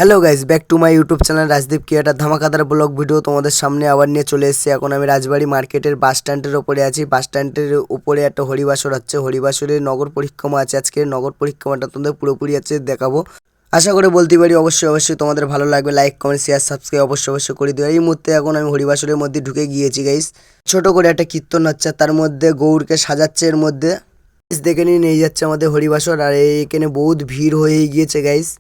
Hello guys, back to my YouTube channel Rajdeep creator. ধামাকাদার vlog video তোমাদের সামনে আবার নিয়ে চলে এসেছি। এখন আমি রাজবাড়ি মার্কেটের বাস স্ট্যান্ডের ওপরে আছি। বাস স্ট্যান্ডের উপরে একটা হরিবাসর হচ্ছে। হরিবাসরের নগর পরিক্রমা আছে। আজকে নগর পরিক্রমাটা তোমাদের পুরোপুরি আছে দেখাবো। আশা করে বলতে পারি অবশ্যই তোমাদের ভালো লাগবে। লাইক, কমেন্ট, শেয়ার, সাবস্ক্রাইব অবশ্যই করে দিও। এই মুহূর্তে এখন আমি হরিবাসরের মধ্যে ঢুকে গিয়েছি গাইস। ছোট করে একটা কীর্তন হচ্ছে, তার মধ্যে গৌরকে সাজাচ্ছে। এর মধ্যে দেখে নিয়ে যাচ্ছে আমাদের হরিবাসর। আর এইখানে বহুত ভিড় হয়ে গিয়েছে গাইস।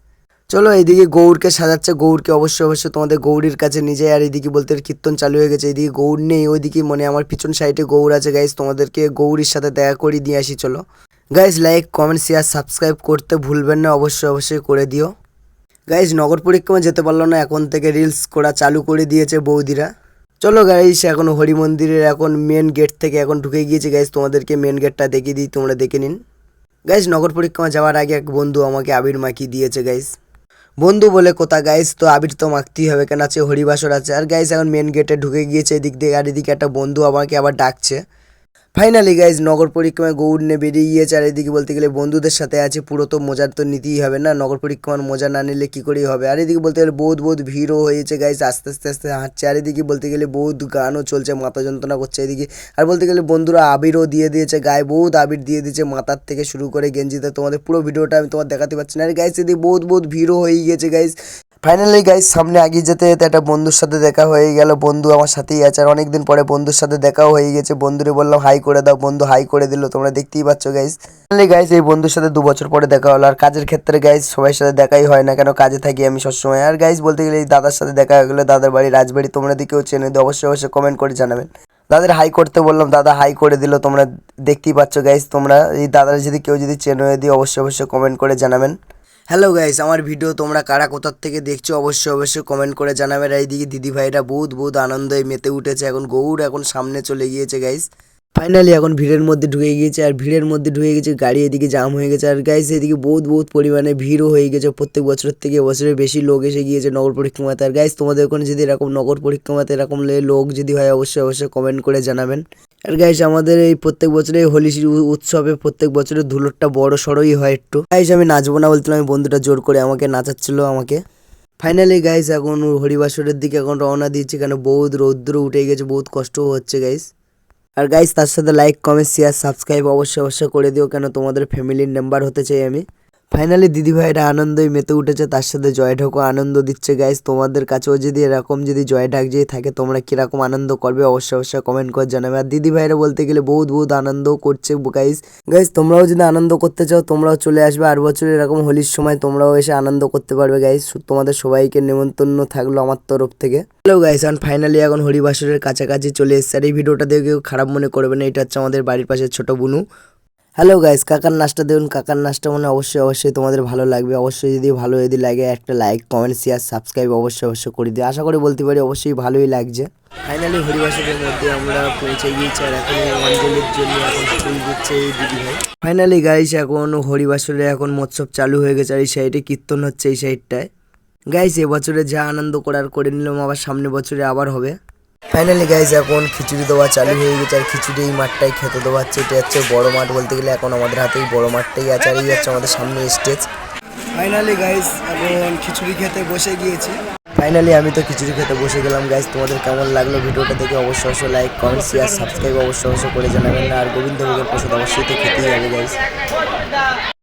চলো, এইদিকে গৌরকে সাজাচ্ছে। গৌরকে অবশ্যই তোমাদের গৌরীর কাছে নিয়ে যায়। আর এইদিকে বলতে কীর্তন চালু হয়ে গেছে। এইদিকে গৌর নেই, ওইদিকে মানে আমার পিছন সাইডে গৌর আছে গাইস। তোমাদেরকে গৌরীর সাথে দেখা করে দিয়ে আসি। চলো guys, like, comment, share, subscribe করতে ভুলবেন না। অবশ্যই করে দিও গাইস। নগর পরিক্রমা যেতে পারলো না, এখন থেকে রিলস করা চালু করে দিয়েছে বৌদিরা। চলো গাইস, এখন হরি মন্দিরের এখন মেন গেট থেকে এখন ঢুকে গিয়েছে গাইস। তোমাদেরকে মেন গেটটা দেখিয়ে দিই, তোমরা দেখে নিন গাইস। নগর পরিক্রমা যাওয়ার আগে এক বন্ধু আমাকে আবির মাখিয়ে দিয়েছে গাইস। বন্ধু বলে কথা গাইস, তো আবির তো মাখতেই হবে, কেন আছে হরিবাসর আছে। আর গাইস এখন মেন গেটে ঢুকে গিয়েছে এদিক দিয়ে। আর এদিকে একটা বন্ধু আমাকে আবার ডাকছে। ফাইনালি গাইজ নগর পরিক্রমায় গৌর নিয়ে বেরিয়ে গিয়েছে। আর এদিকে বলতে গেলে বন্ধুদের সাথে আছে, পুরো তো মজার তো নিতেই হবে না, নগর পরিক্রমার মজা না নিলে কী করেই হবে। আর এদিকে বলতে গেলে বহুত ভিড়ও হয়েছে গাইজ, আস্তে আস্তে হাঁটছে। আর এদিকে বলতে গেলে বহুত গানও চলছে, মাথা যন্ত্রণা করছে এদিকে। আর বলতে গেলে বন্ধুরা আবিরও দিয়ে দিয়েছে গায়ে, বহুত আবির দিয়ে দিয়েছে মাথার থেকে শুরু করে গেঞ্জিতে। তোমাদের পুরো ভিডিওটা আমি তোমার দেখাতে পারছি না। আর গাইজ এদিকে বহুত ভিড়ও হয়ে গিয়েছে গাইজ। ফাইনালি গাইজ সামনে আগিয়ে যেতে যেতে একটা বন্ধুর সাথে দেখা হয়ে গেল। বন্ধু আমার সাথেই আছে। আর অনেকদিন পরে বন্ধুর সাথে দেখাও হয়ে গেছে। বন্ধুরে বললাম হাই করে দাও, বন্ধু হাই করে দিল, তোমরা দেখতেই পাচ্ছ গাইজ। ফাইনালি গাইজ এই বন্ধুর সাথে 2 বছর পরে দেখা হলো। আর কাজের ক্ষেত্রে গাইজ সবার সাথে দেখাই হয় না, কেন কাজে থাকি আমি সবসময়। আর গাইজ বলতে গেলে এই দাদার সাথে দেখা হয়ে গেলো। দাদার বাড়ি রাজবাড়ি, তোমরা দিকেও চেনে দিও, অবশ্যই কমেন্ট করে জানাবেন। দাদার হাই করতে বললাম, দাদা হাই করে দিল, তোমরা দেখতেই পাচ্ছ গাইজ। তোমরা এই দাদার যদি কেউ যদি চেনে দিও অবশ্যই কমেন্ট করে জানাবেন। হ্যালো গাইস, আমার ভিডিও তোমরা কারা কোথার থেকে দেখছো অবশ্যই কমেন্ট করে জানাবে। আর এইদিকে দিদি ভাইরা বহুত আনন্দে মেতে উঠেছে। এখন গৌর এখন সামনে চলে গিয়েছে গাইস। ফাইনালি এখন ভিড়ের মধ্যে ঢুকে গিয়েছে। আর ভিড়ের মধ্যে ঢুকে গেছে, গাড়ি এদিকে জাম হয়ে গেছে। আর গাইস এদিকে বহুত পরিমাণে ভিড়ও হয়ে গেছে। প্রত্যেক বছরের থেকে বছরের বেশি লোক এসে গিয়েছে নগর পরিক্রমাতে। আর গাইস তোমাদের ওখানে যদি এরকম নগর পরিক্রমাতে এরকম লোক যদি হয় অবশ্যই কমেন্ট করে জানাবেন। আর গাইস আমাদের এই প্রত্যেক বছরে হোলি উৎসবে প্রত্যেক বছরের ধুলোরটা বড় সড়ই হয় একটু। গাইস আমি নাচবো না বলছিলাম, আমি বন্ধুটা জোর করে আমাকে নাচাচ্ছিল আমাকে। ফাইনালি গাইস এখন হরিবাসরের দিকে এখন রওনা দিয়েছি, কেন বহুত রৌদ্র উঠে গেছে, বহুত কষ্টও হচ্ছে গাইস। আর গাইস তার সাথে লাইক, কমেন্ট, শেয়ার, সাবস্ক্রাইব অবশ্যই করে দিও, কেন তোমাদের ফ্যামিলির মেম্বার হতে চাই আমি। ফাইনালি দিদিভাইরা আনন্দই মেতে উঠেছে, তার সাথে জয় ঢাকও আনন্দ দিচ্ছে গাইস। তোমাদের কাছেও যদি এরকম যদি জয় ঢাক যদি থাকে, তোমরা কীরকম আনন্দ করবে অবশ্যই কমেন্ট করে জানাবে। আর দিদিভাইরা বলতে গেলে বহুত আনন্দও করছে গাইস। তোমরাও যদি আনন্দ করতে চাও তোমরাও চলে আসবে। আর বছর এরকম হোলির সময় তোমরাও এসে আনন্দ করতে পারবে গাইস। তোমাদের সবাইকে নেমন্তন্ন থাকলো আমার তরফ থেকে। হ্যালো গাইস, আর ফাইনালি এখন হরিবাসরের কাছাকাছি চলে এসছে। আর এই ভিডিওটা দেখে কেউ খারাপ মনে করবে না, এটা হচ্ছে আমাদের বাড়ির পাশে ছোট বুনু। হ্যালো গাইস, কাকার নাচটা দেখুন, কাকার নাচটা মানে অবশ্যই তোমাদের ভালো লাগবে। অবশ্যই যদি ভালো যদি লাগে একটা লাইক, কমেন্ট, শেয়ার, সাবস্ক্রাইব অবশ্যই করে দিও। আশা করি বলতে পারি অবশ্যই ভালোই লাগছে। ফাইনালি হরিবাসরের মধ্যে আমরা পৌঁছে গিয়েছি। আর এখন অঞ্জলির জন্য এখন ফুল দিচ্ছে এই দিদিভাই। ফাইনালি গাইস এখন হরিবাসরে এখন মৎসব চালু হয়ে গেছে। আর এই সাইডে কীর্তন হচ্ছে এই সাইডটায়। গাইস এবছরে যা আনন্দ করার করে নিলাম, আবার সামনে বছরে আবার হবে। ফাইনালি গাইজ এখন খিচুড়ি দেওয়া চালু হয়ে গেছে। আর খিচুড়ি এই মাঠটাই খেতে দেওয়া হচ্ছে। এটা হচ্ছে বড় মাঠ বলতে গেলে, এখন আমাদের হাতেই বড় মাঠটাই আছে। আর এই হচ্ছে আমাদের সামনে স্টেজ। ফাইনালি গাইজ এখন খিচুড়ি খেতে বসে গিয়েছি। ফাইনালি আমি তো খিচুড়ি খেতে বসে গেলাম গাইজ। তোমাদের কেমন লাগলো ভিডিওটা দেখে অবশ্যই লাইক, কমেন্ট, শেয়ার, সাবস্ক্রাইব অবশ্যই করে জানাবেন। আর গোবিন্দভোগের প্রসাদ অবশ্যই তো খেতেই হবে গাইজ।